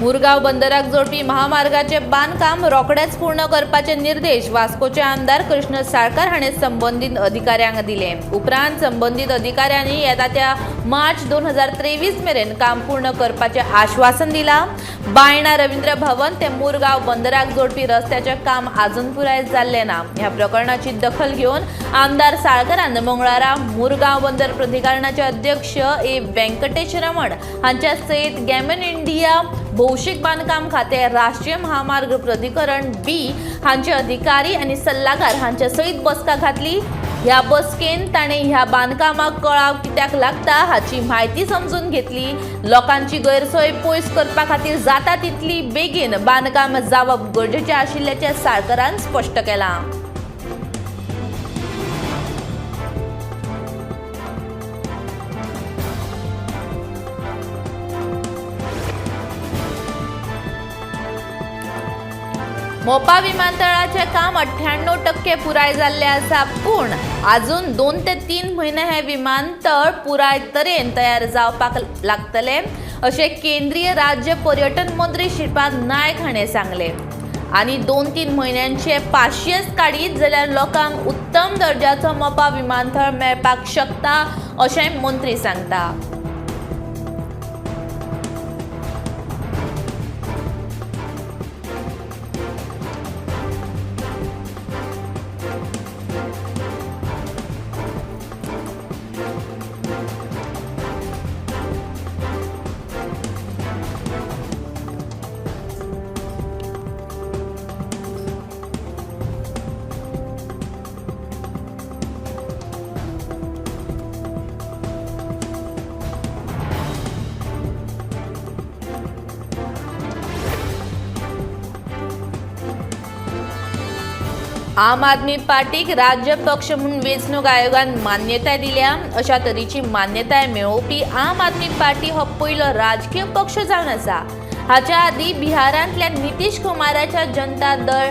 मुरगाव बंदराक जोडपी महामार्गाचे बांदकाम रोखडेच पूर्ण करपाचे निर्देश वास्कोचे आमदार कृष्ण साळकार हाणें संबंधित अधिकाऱ्यांक दिले। उपरांत संबंधित अधिकाऱ्यांनी येता त्या मार्च 2023 मेरेन काम पूर्ण करपाचे आश्वासन दिला। बायणा रवींद्र भवन ते मुरगाव बंदराक जोडपी रस्त्याचे काम अजून पुराय जाल्ले ना। ह्या प्रकरणाची दखल घेऊन आमदार साळकारान मंगळारा मुरगाव बंदर प्राधिकरणाचे अध्यक्ष ए व्यंकटेश रमण हांच्या सयत गॅमन इंडिया भौशीक बांधकाम खाते राष्ट्रीय महामार्ग प्राधिकरण बी हांचे अधिकारी आणि सल्लागार हांच्या सयत बसका घातली। ह्या बसकेन ताणे ह्या बांधकामाक कळाव कित्याक लागता हाची माहिती समजून घेतली। लोकांची गैरसोय पयस करपा खातीर जाता तितली बेगीन बांधकाम जावप गरजेचे आशिल्ल्याचे साळकारान स्पष्ट केला। मोपा विमानतळाचे काम 98% पुराय जाल्ले आसा, पूण अजून 2 ते 3 म्हयने हे विमानतळ पुराय तरेन तयार जावपाक लागतले अशें केंद्रीय राज्य पर्यटन मंत्री श्रीपाद नायक हाणें सांगले। आनी 2-3 म्हयन्यांचे पाशियेस काडीत जाल्यार लोकांक उत्तम दर्जाचो मोपा विमानतळ मेळपाक शकता अशें मंत्री सांगता। आम आदमी पार्टीक राज्य पक्ष म्हणून वेंचणूक आयोगान मान्यताय दिल्या। अशा तरेची मान्यताय मेळोवपी आम आदमी पार्टी हो पयलो राजकीय पक्ष जावन आसा। हाच्या आदी बिहारांतल्या नितीश कुमाराच्या जनता दळ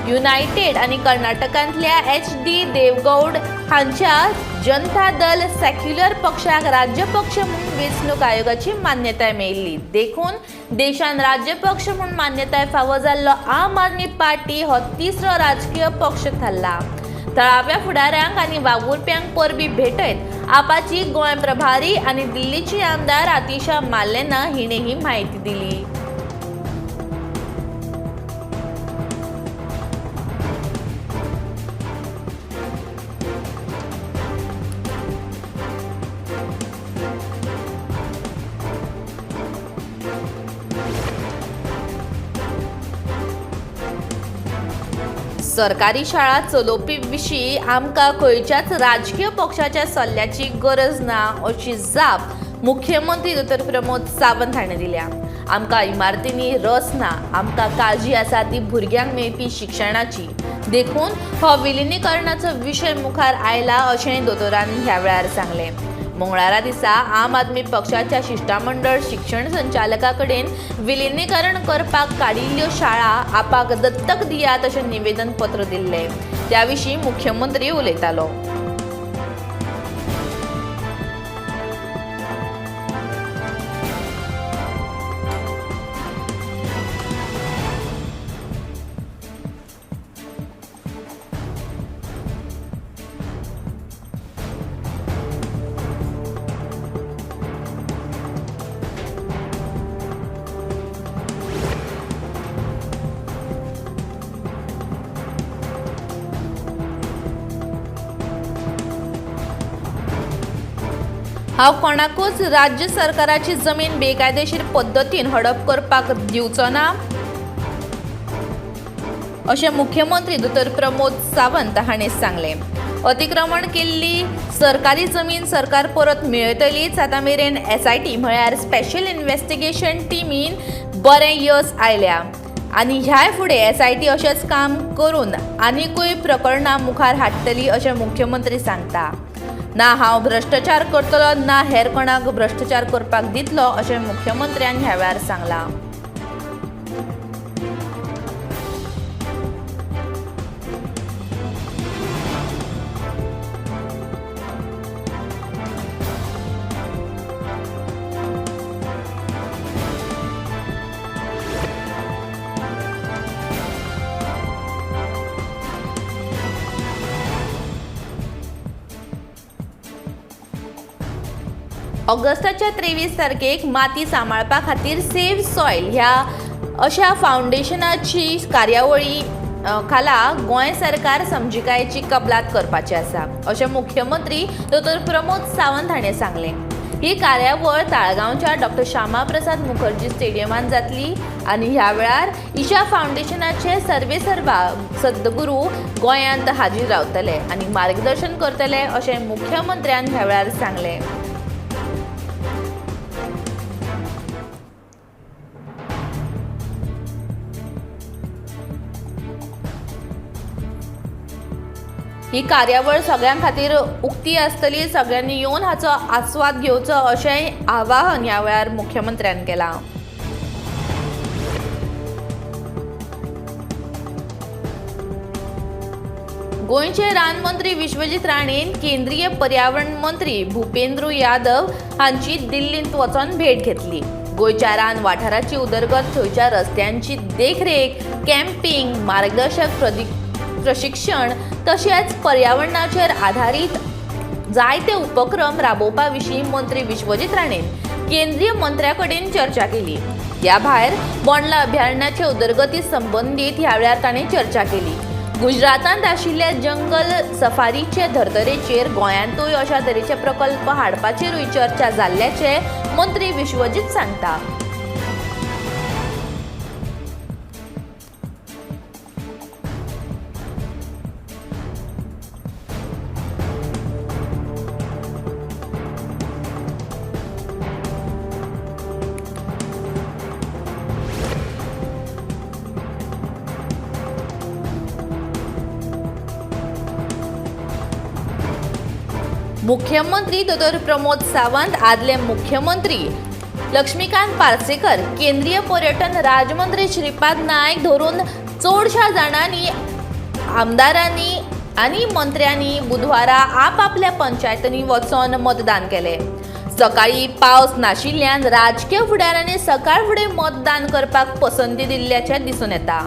युनायटेड आणि कर्नाटकांतल्या HD देवगौड हांच्या जनता दल सेक्युलर पक्षाक राज्य पक्ष म्हणून वेंचणूक आयोगाची मान्यताय मेळिल्ली। देखून देशान राज्य पक्ष म्हणून मान्यताय फावो जाल्लो आम आदमी पार्टी हो तिसरो राजकीय पक्ष थारला। थळाव्या फुडाऱ्यांक आनी वावुरप्यांक परबी भेटयत आपाची गोंय प्रभारी आनी दिल्लीची आमदार आतिशा मार्लेना हिणें ही माहिती दिली। सरकारी शाळा चलोवपी विशीं आमकां खंयच्याच राजकीय पक्षाच्या सल्ल्याची गरज ना अशी जाप मुख्यमंत्री डॉ. प्रमोद सावंत हाणें दिल्या। आमकां इमारतींनी रस ना, आमकां काळजी आसा ती भुरग्यांक मेळपी शिक्षणाची। देखून हो विलिनीकरणाचो विशय मुखार आयला अशेंय दोतोरांनी ह्या वेळार सांगलें। मंगळारा दिसा आम आदमी पक्षाच्या शिष्टमंडळ शिक्षण संचालका कडेन विलिनीकरण करपाक काडिल्ल्यो शाळा आपाक दत्तक दियात अशें निवेदन पत्र दिल्लें। त्या विशीं मुख्यमंत्री उलयतालो। हांव कोणाकूच राज्य सरकाराची जमीन बेकायदेशीर पद्धतीन हडप करपाक दिवचो ना अशें मुख्यमंत्री डॉ. प्रमोद सावंत हाणें सांगलें। अतिक्रमण केल्ली सरकारी जमीन सरकार परत मेळयतलीच। आतां मेरेन SIT म्हळ्यार स्पेशल इन्व्हेस्टिगेशन टीमीन बरें यश आयल्या आनी ह्याय फुडें SIT अशेंच काम करून आनीकूय प्रकरणां मुखार हाडटली अशें मुख्यमंत्री सांगता। ना हांव भ्रष्टाचार करतलो ना हेर कोणाक भ्रष्टाचार करपाक दितलो अशें मुख्यमंत्र्यान ह्या वेळार सांगलां। ऑगस्टाच्या 23 तारखेक माती सांबाळपा खातीर सेव्ह सॉयल ह्या अशा फाउंडेशनाची कार्यावळी खाला गोंय सरकार समजिकायेची कबलात करपाची आसा अशें मुख्यमंत्री डॉ. प्रमोद सावंत हाणें सांगलें. ही कार्यावळ ताळगांवच्या डॉ. श्यामाप्रसाद मुखर्जी स्टेडियमांत जातली आनी ह्या वेळार ईशा फाउंडेशनाचे सर्वेसर्वा सद्गुरू गोंयांत हाजीर रावतले आनी मार्गदर्शन करतले अशें मुख्यमंत्र्यान ह्या वेळार सांगलें. ही कार्यावळ सगळ्यां खातीर उक्ती आसतली. सगळ्यांनी येवन हाचो आस्वाद घेवचो अशेंय आवाहन ह्या वेळार मुख्यमंत्र्यान केलां. गोंयचे रानमंत्री विश्वजीत राणेन केंद्रीय पर्यावरण मंत्री भुपेंद्र यादव हांची दिल्लींत वचून भेट घेतली. गोंयच्या रान वाठाराची उदरगत, थंयच्या रस्त्यांची देखरेख, कॅम्पिंग, मार्गदर्शक प्रशिक्षण तशेंच पर्यावरणाचेर आधारीत जायते उपक्रम राबोवपा विशीं मंत्री विश्वजीत राणेन केंद्रीय मंत्र्या कडेन चर्चा केली. ह्या भायर बोंडला अभयारण्याचे उदरगती संबंदीत ह्या वेळार ताणें चर्चा केली. गुजरातांत आशिल्ल्या जंगल सफारीचे धर्तरेचेर गोंयांतूय अशा तरेचे प्रकल्प हाडपाचेरूय चर्चा जाल्ल्याचे मंत्री विश्वजीत सांगता. मुख्यमंत्री डॉ. प्रमोद सावंत, आदले मुख्यमंत्री लक्ष्मीकांत पार्सेकर, केंद्रीय पर्यटन राज्यमंत्री श्रीपाद नायक धरून चडशा जाणांनी आमदारांनी आनी मंत्र्यांनी बुधवारा आपापल्या पंचायतींनी वचून मतदान केलें. सकाळी पावस नाशिल्ल्यान राजकीय फुडाऱ्यांनी सकाळ फुडें मतदान करपाक पसंती दिल्ल्याचें दिसून येता.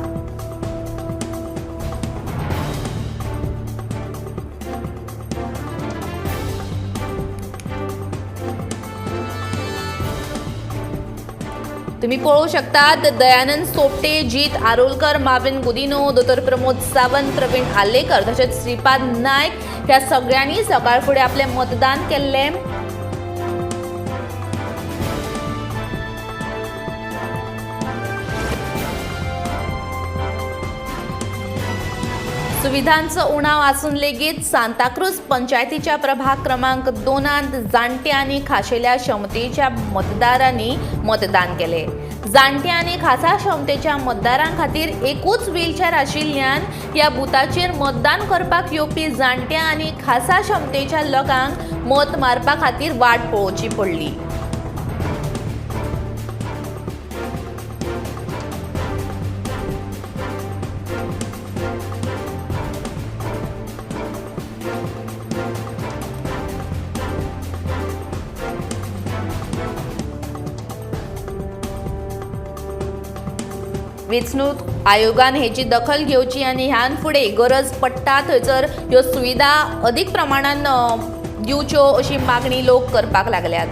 तुम्ही पळोवंक शकतात दयानंद सोपटे, जीत आरोलकर, माविन गुदिनो, डॉ. प्रमोद सावंत, प्रवीण आलेकर तशेंच श्रीपाद नायक ह्या सगळ्यांनी सकाळ फुडें आपलें मतदान केल्लें. सुविधांचो उणाव आसून लेगीत सांताक्रूज पंचायतीच्या प्रभाग क्रमांक 2त जाणटे आनी खाशेल्या क्षमतेच्या मतदारांनी मतदान केलें. जाणटे आनी खासा क्षमतेच्या मतदारां खातीर एकूच व्हीलचेअर आशिल्ल्यान ह्या बुथाचेर मतदान करपाक येवपी जाणट्या आनी खासा क्षमतेच्या लोकांक मत मारपा खातीर वाट पळोवची पडली. वेंचणूक आयोगान हेची दखल घेवची आनी ह्यान फुडें गरज पडटा थंयसर ह्यो सुविधा अदीक प्रमाणान दिवच्यो अशी मागणी लोक करपाक लागल्यात.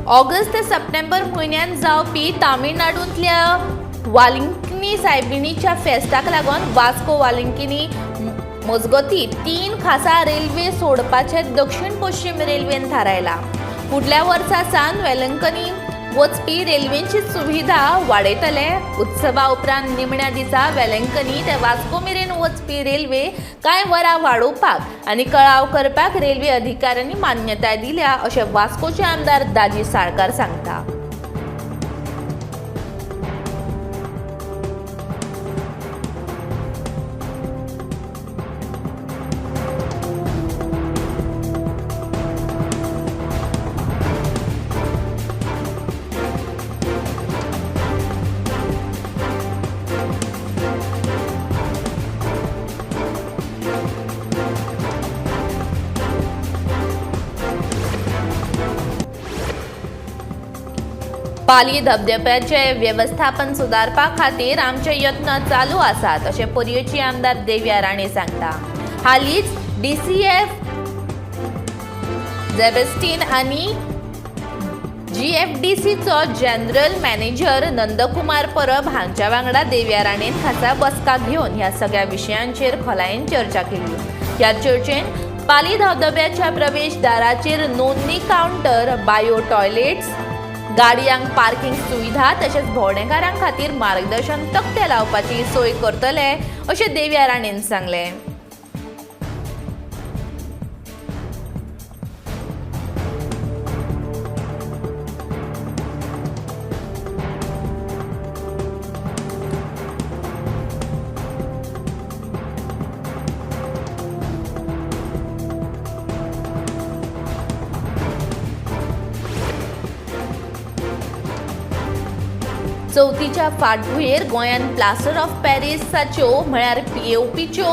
ऑगस्ट ते सप्टेंबर म्हयन्यांत जावपी तामिळनाडूंतल्या वालिंकनी सायबिणीच्या फेस्ताक लागून वास्को वालिंकनी मजगती 3 खासा रेल्वे सोडपाचे दक्षिण पश्चिम रेल्वेन थारायला. फुडल्या वर्सा सावन वेलंकनी वचपी रेल्वेची सुविधा वाडयतले. उत्सवा उपरांत निमण्या दिसा वेलंकनी ते वास्को मेरेन वचपी रेल्वे कांय वरां वाडोवपाक आनी कळाव करपाक रेल्वे अधिकाऱ्यांनी मान्यताय दिल्या अशें वास्कोचे आमदार दाजी साळकार सांगता. पाली धबधब्याचे व्यवस्थापन सुदारपा खातीर आमचे यत्न चालू आसात अशें पर्येची आमदार देव्या राणे सांगता. हालींच DCF झेबेस्टीन आनी GFDCचो जनरल मॅनेजर नंदकुमार परब हांच्या वांगडा देव्या राणेन खासा बसका घेवन ह्या सगळ्या विशयांचेर खोलायेन चर्चा केली. ह्या चर्चेन पाली धबधब्याच्या प्रवेशदाराचेर नोंदणी कावंटर, बायो टॉयलेट्स, गाडयांक पार्किंग सुविधा तशेंच भोंवडेकारां खातीर मार्गदर्शन तक्ते लावपाची सोय करतले अशें देव्या राणेन सांगलें. चवथीच्या फाटभुंयेर गोंयान प्लास्टर ऑफ पॅरिसाच्यो म्हळ्यार POPच्यो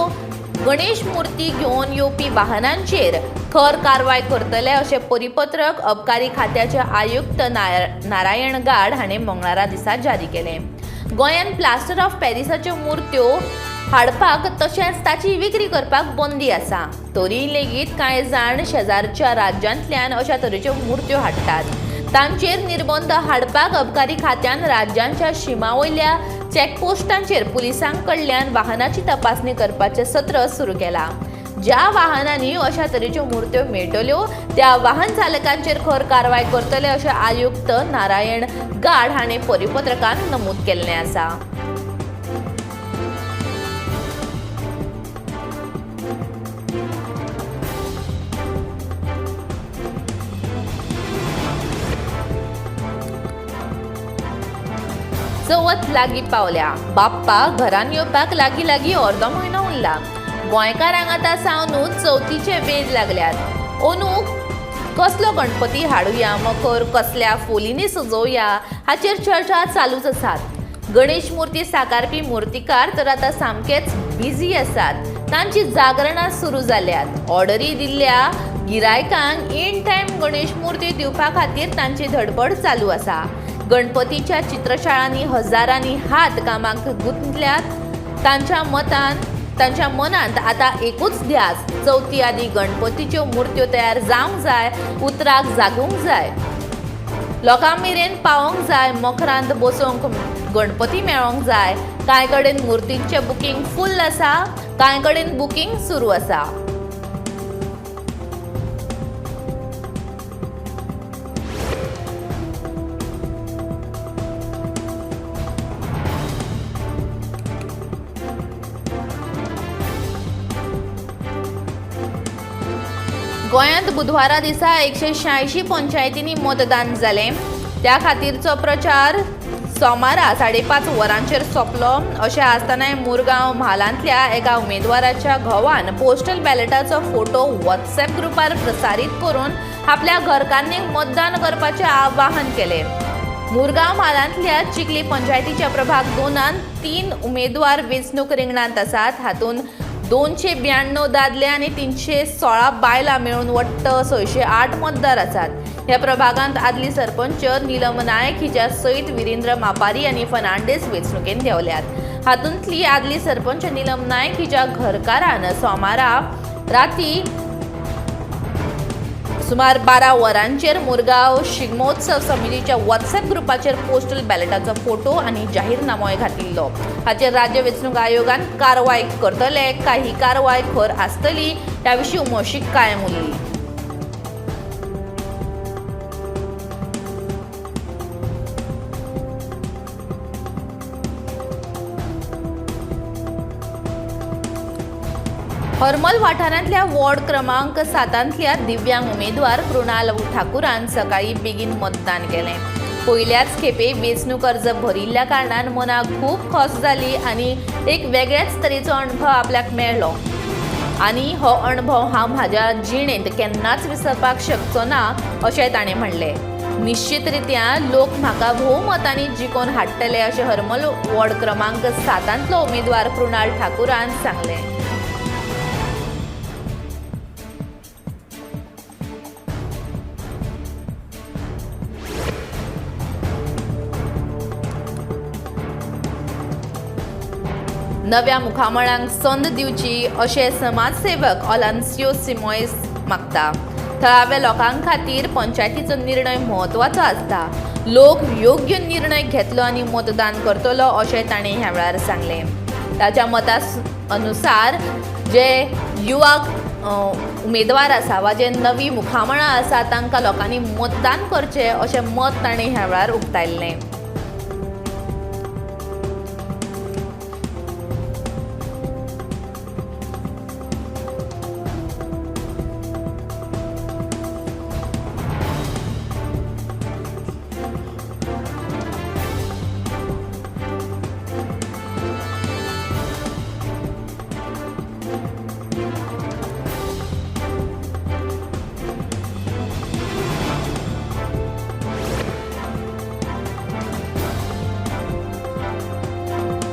गणेश मुर्ती घेवन येवपी वाहनांचेर खर कारवाय करतले अशें परिपत्रक अबकारी खात्याचे आयुक्त नारायण गाड हाणें मंगळारा दिसा जारी केलें. गोंयान प्लास्टर ऑफ पॅरिसाच्यो मुर्त्यो हाडपाक तशेंच ताची विक्री करपाक बंदी आसा. तरी लेगीत कांय जाण शेजारच्या राज्यांतल्यान अशा तरेच्यो मुर्त्यो हाडटात. तांचेर निर्बंध हाडपाक अबकारी खात्यान राज्यांच्या शिमावयल्या चॅकपोस्टांचेर पुलिसां कडल्यान वाहनाची तपासणी करपाचें सत्र सुरू केलां. ज्या वाहनांनी अशा तरेच्यो मुर्त्यो मेळटल्यो त्या वाहन चालकांचेर खर कारवाय करतले अशें आयुक्त नारायण गाड हाणें परिपत्रकांत नमूद केल्लें आसा. चवथ लागीं पावल्या. बाप्पा घरान येवपाक लागीं लागीं अर्दो म्हयनो उरला. गोंयकारांक आतां सावनूच चवथीचे वेध लागल्यात. अंदूक कसलो गणपती हाडुया, मखर कसल्या फोलींनी सजोवया हाचेर चर्चा चालूच आसात. गणेश मुर्ती साकारपी मुर्तीकार तर आतां सामकेच बिजी आसात. तांची जागरणां सुरू जाल्यात. ऑर्डरी दिल्ल्या गिरायकांक इन टायम गणेश मुर्ती दिवपा खातीर तांची धडपड चालू आसा. गणपतीच्या चित्रशाळांनी हजारांनी हात कामाक गुंतल्यात. तांच्या मनांत आतां एकूच ध्यास, चवथी आदी गणपतीच्यो मुर्त्यो तयार जावंक जाय, उतराक जागूंक जाय, लोकां मेरेन पावोंक जाय, मखरांत बसोवंक गणपती मेळोंक जाय. कांय कडेन मुर्तींचें बुकींग फुल्ल आसा, कांय कडेन बुकींग सुरू आसा. गोंयांत बुधवारा दिसा 186 पंचायतींनी मतदान जालें. त्या खातीरचो प्रचार सोमारा 5:30 वरांचेर सोंपलो. अशें आसतनाय मुरगांव म्हालांतल्या एका उमेदवाराच्या घोवान पोस्टल बॅलेटाचो फोटो WhatsApp ग्रुपार प्रसारीत करून आपल्या घरकान्नींक मतदान करपाचें आवाहन केलें. मुरगांव म्हालांतल्या चिखली पंचायतीच्या प्रभाग 2त 3 उमेदवार वेंचणूक रिंगणांत आसात. हातूंत 292 दादले आनी 316 बायलां मेळून वट्ट 608 मतदार आसात. ह्या प्रभागांत आदली सरपंच नीलम नायक हिच्या सयत विरेंद्र मापारी आनी फर्नांडीस वेंचणुकेंत देंवल्यात. हातूंतली आदली सरपंच नीलम नायक हिच्या घरकारान सोमारा राती सुमार 12 वरांचेर मुरगांव शिगमोत्सव समितीच्या WhatsApp ग्रुपाचेर पोस्टल बॅलेटाचो फोटो आनी जाहीरनामोय घातिल्लो. हाचेर राज्य वेंचणूक आयोगान कारवाय करतले काय ही कारवाय खर आसतली ह्या विशीं उमळशीक कायम उरली. हरमल वाठारांतल्या वॉर्ड क्रमांक 7तल्या दिव्यांग उमेदवार कृणाल ठाकुरान सकाळी बेगीन मतदान केलें. पयल्याच खेपे वेंचणूक अर्ज भरिल्ल्या कारणान मनाक खूब खोस जाली आनी एक वेगळ्याच तरेचो अणभव आपल्याक मेळ्ळो. आनी हो अणभव हांव म्हाज्या जिणेंत केन्नाच विसरपाक शकचो ना अशें ताणें म्हणलें. निश्चित रित्या लोक म्हाका भोवमतांनी जिखोवन हाडटले अशें हरमल वॉर्ड क्रमांक 7तलो उमेदवार कृणाल ठाकुरान सांगलें. नव्या मुखामळांक संद दिवची अशें समाजसेवक ऑलांसियो सिमोयस मागता. थळाव्या लोकां खातीर पंचायतीचो निर्णय म्हत्वाचो आसता. लोक योग्य निर्णय घेतलो आनी मतदान करतलो अशें ताणें ह्या वेळार सांगलें. ताच्या मता अनुसार जे युवा उमेदवार आसा वा जे नवी मुखामळां आसा तांकां लोकांनी मतदान करचें अशें मत ताणें ह्या वेळार उक्तायल्लें.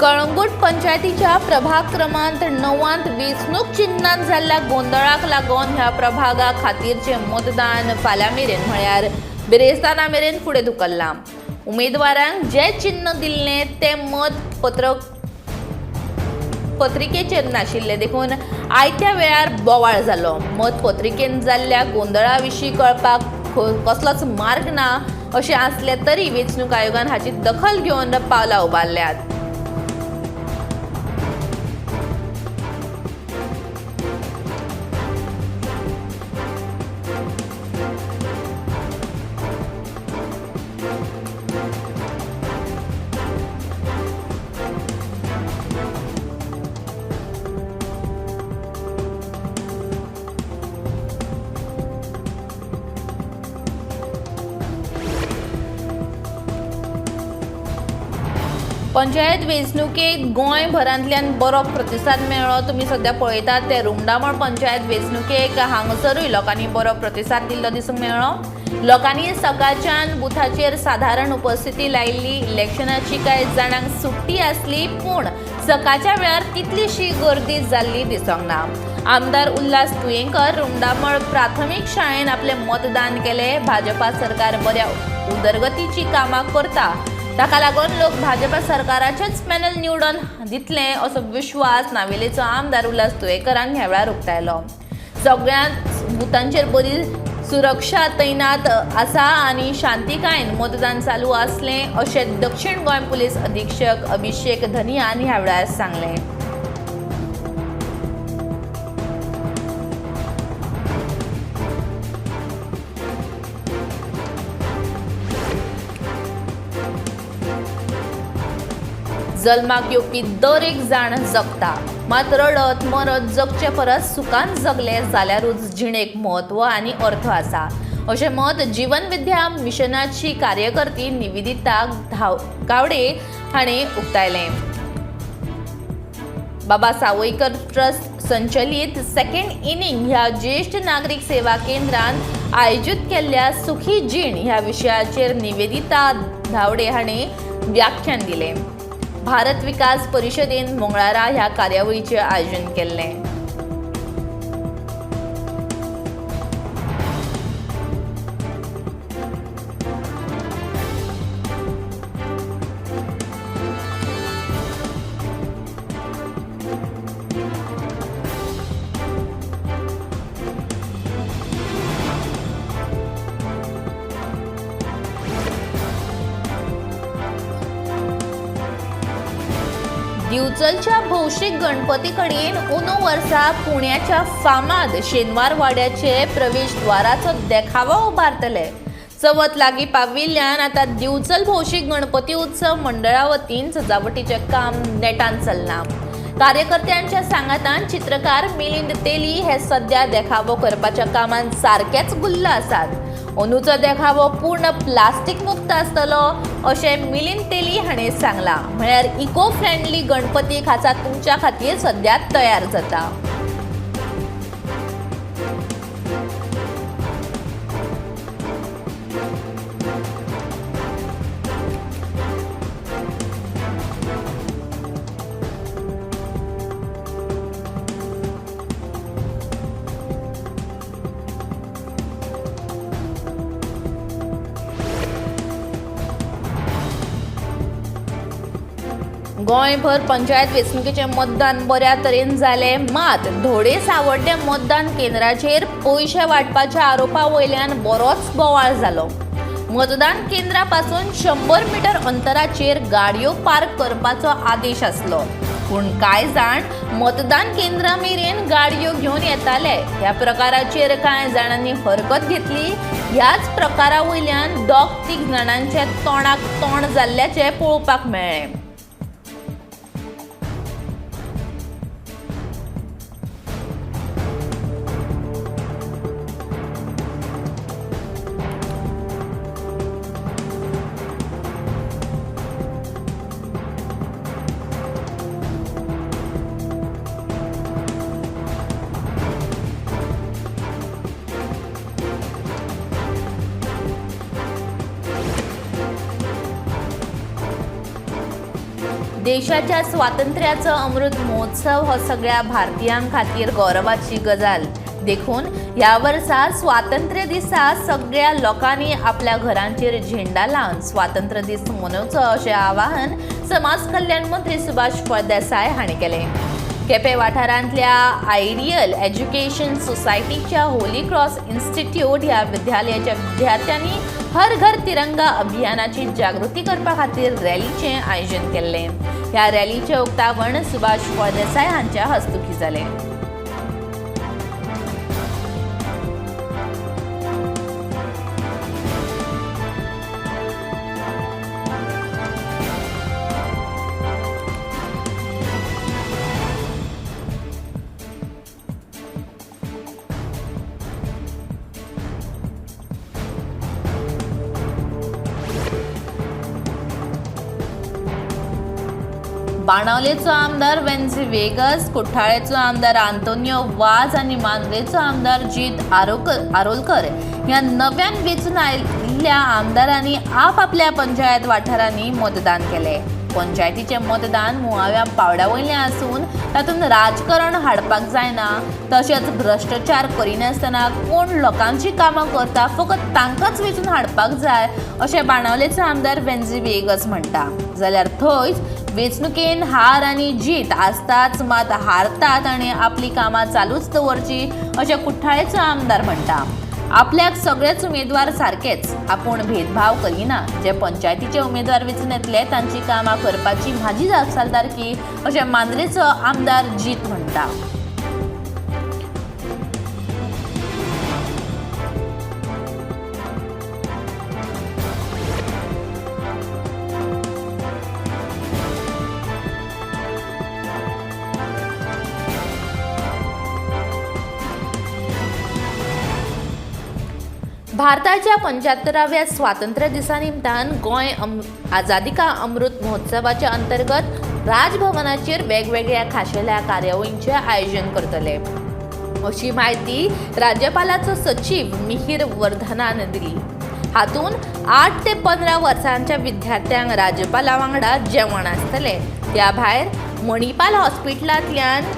कळंगूट पंचायतीच्या प्रभाग क्रमांक 9 वेंचणूक चिन्हांत जाल्ल्या गोंधळाक लागून ह्या प्रभागा खातीरचे मतदान फाल्यां मेरेन म्हळ्यार बिरेस्तारा मेरेन फुडें धुकल्लां. उमेदवारांक जे चिन्ह दिल्लें तें पत्रिकेचेर नाशिल्लें देखून आयत्या वेळार बोवाळ जालो. मतपत्रिकेन जाल्ल्या गोंधळा विशीं कळपाक कसलोच मार्ग ना अशें आसलें तरी वेंचणूक आयोगान हाची दखल घेवन पावलां उबारल्यात. पंचायत वेंचणुकेक गोंयभरांतल्यान बरो प्रतिसाद मेळ्ळो. तुमी सध्या पळयतात ते रुमडामळ पंचायत वेंचणुकेक हांगासरूय लोकांनी बरो प्रतिसाद दिल्लो दिसूंक मेळ्ळो. लोकांनी सकाळच्यान बुथाचेर साधारण उपस्थिती लायिल्ली. इलेक्शनाची कांय जाणांक सुट्टी आसली पूण सकाळच्या वेळार तितलीशी गर्दी जाल्ली दिसूंक ना. आमदार उल्हास तुयेंकर रुमडामळ प्राथमीक शाळेन आपले मतदान केले. भाजपा सरकार बऱ्या उदरगतीची कामां करता ताका लागून लोक भाजपा सरकाराचेच पॅनल निवडून दितले असो विश्वास नावेलीचो आमदार उल्हास तुयेंकरान ह्या वेळार उक्तायलो. सगळ्याच बुथांचेर बरी सुरक्षा तैनात आसा आनी शांतिकायेन मतदान चालू आसलें अशें दक्षिण गोंय पुलीस अधीक्षक अभिषेक धनियान ह्या वेळार सांगलें. जल्माक येवपी दर एक जाण जगता, मात रडत मरत जगचे परस सुखान जगले जाल्यारूच जिणेक म्हत्व आनी अर्थ आसा अशें मत जीवन विद्या मिशनाची कार्यकर्ती निवेदिता गावडे हाणें उक्तायलें. बाबा सावयकर ट्रस्ट संचलित सेकंड इनिंग ह्या ज्येष्ठ नागरिक सेवा केंद्रान आयोजीत केल्ल्या सुखी जीण ह्या विशयाचेर निवेदिता धावडे हाणें व्याख्यान दिलें. भारत विकास परिशदेन मंगळारा ह्या कार्यावळीचें आयोजन केल्लें. दिवचलच्या भौशीक गणपती कडेन अंदू वर्सा पुण्याच्या फामाद शेनवार वाड्याचे प्रवेशद्वाराचो देखावो उबारतले. चवथ लागीं पाविल्ल्यान आतां दिवचल भौशीक गणपती उत्सव मंडळा वतीन सजावटीचें काम नेटान चल्लां. कार्यकर्त्यांच्या सांगातान चित्रकार मिलिंद तेली हे सध्या देखावो करपाच्या कामान सारकेच गुल्ल आसात. अंदूचो देखावो पूर्ण प्लास्टीक मुक्त आसतलो अशें मिलिंद तेली हाणें सांगलां. म्हळ्यार इको फ्रेंडली गणपती खासा तुमच्या खातीर सध्या तयार जाता. गोंयभर पंचायत वेंचणुकेचे मतदान बऱ्या तरेन जाले, मात धोडे सावड्डे मतदान केंद्राचेर पयशे वांटपाच्या आरोपा वयल्यान बरोच बोवाळ जालो। मतदान केंद्रापासून 100 मीटर अंतराचेर गाडयो पार्क करपाचो आदेश आसलो, पूण कांय जाण मतदान केंद्रा मेरेन गाडयो घेवन येताले। ह्या प्रकाराचेर कांय जाणांनी हरकत घेतली। ह्याच प्रकारा वयल्यान दोग-तीग जाणांचे तोंडाक तोंड जाल्ल्याचे पळोवपाक मेळ्ळें। देशाच्या स्वातंत्र्याचो अमृत महोत्सव हो सगळ्या भारतीयां खातीर गौरवाची गजाल। देखून ह्या वर्सा स्वातंत्र्य दिसा सगळ्या लोकांनी आपल्या घरांचेर झेंडा लावन स्वातंत्र्य दीस मनोवचो अशें आवाहन समाज कल्याण मंत्री सुभाष फळदेसाय हांणी केलें। केपें वाठारांतल्या आयडियल एज्युकेशन सोसायटीच्या होली क्रॉस इन्स्टिट्यूट ह्या विद्यालयाच्या विद्यार्थ्यांनी हर घर तिरंगा अभियानाची जागृती करपा खातीर रॅलीचें आयोजन केल्लें। ह्या रॅलीचें उक्तावण सुभाष फळदेसाय हांच्या हस्तुकीं जालें। बाणावलेचो आमदार वेन्सी वेगस, कुठ्ठाळेचो आमदार आंतोनियो वाज आनी मांद्रेचो आमदार जीत आरोलकर ह्या नव्यान वेंचून आयिल्ल्या आमदारांनी आपल्या पंचायत वाठारांनी मतदान केलें। पंचायतीचें मतदान मुळाव्या पावड्या वयलें आसून तातूंत राजकारण हाडपाक जायना, तशेंच भ्रश्टाचार करिनासतना कोण लोकांची कामां करता फकत तांकांच वेंचून हाडपाक जाय अशें बाणावलेचो आमदार वेन्सी वेगस म्हणटा। जाल्यार थंयच वेंचणुकेन हार आनी जीत आसताच, मात हारतात आनी आपली कामां चालूच दवरची अशें कुठ्ठाळेचो आमदार म्हणटा। आपल्याक सगळेच उमेदवार सारकेच, आपूण भेदभाव करिना। जे पंचायतीचे उमेदवार वेंचून येतले तांची कामां करपाची म्हाजी जापसालदारकी अशें मांद्रेचो आमदार जीत म्हणटा। भारताच्या 75व्या स्वातंत्र्य दिसा निमतान गोंय आझादी का अमृत महोत्सवाच्या अंतर्गत राजभवनाचेर वेगवेगळ्या खाशेल्या कार्यावळींचे आयोजन करतले अशी माहिती राज्यपालाचो सचिव मिहीर वर्धनान दिली। हातूंत 8 ते 15 वर्सांच्या विद्यार्थ्यांक राज्यपाला वांगडा जेवण आसतले। त्या भायर मणिपाल हॉस्पिटलांतल्यान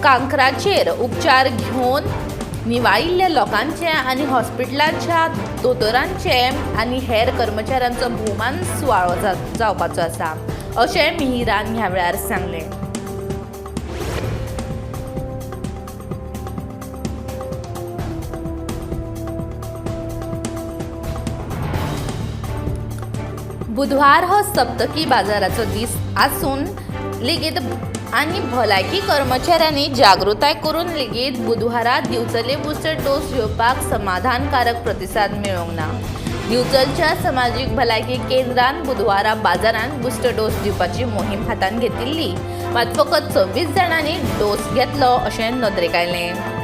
कांकराचेर उपचार घेवन निवाळिल्ल्या लोकांचे आनी हॉस्पिटलांच्या दोतोरांचे आनी हेर कर्मचाऱ्यांचो भोवमान सुवाळो जावपाचो आसा अशें मिहिरान ह्या वेळार सांगलें। बुधवार हो सप्तकी बाजाराचो दीस आसून लेगीत आनी भलायकी कर्मचाऱ्यांनी जागृताय करून लेगीत बुधवारा दिवचले बुस्टर डोस घेवपाक समाधानकारक प्रतिसाद मेळोंक ना। दिवचलच्या समाजीक भलायकी केंद्रान बुधवारा बाजारान बुस्टर डोस दिवपाची मोहीम हातान घेतिल्ली, मात फकत 26 जाणांनी डोस घेतलो अशें नदरेक आयलें।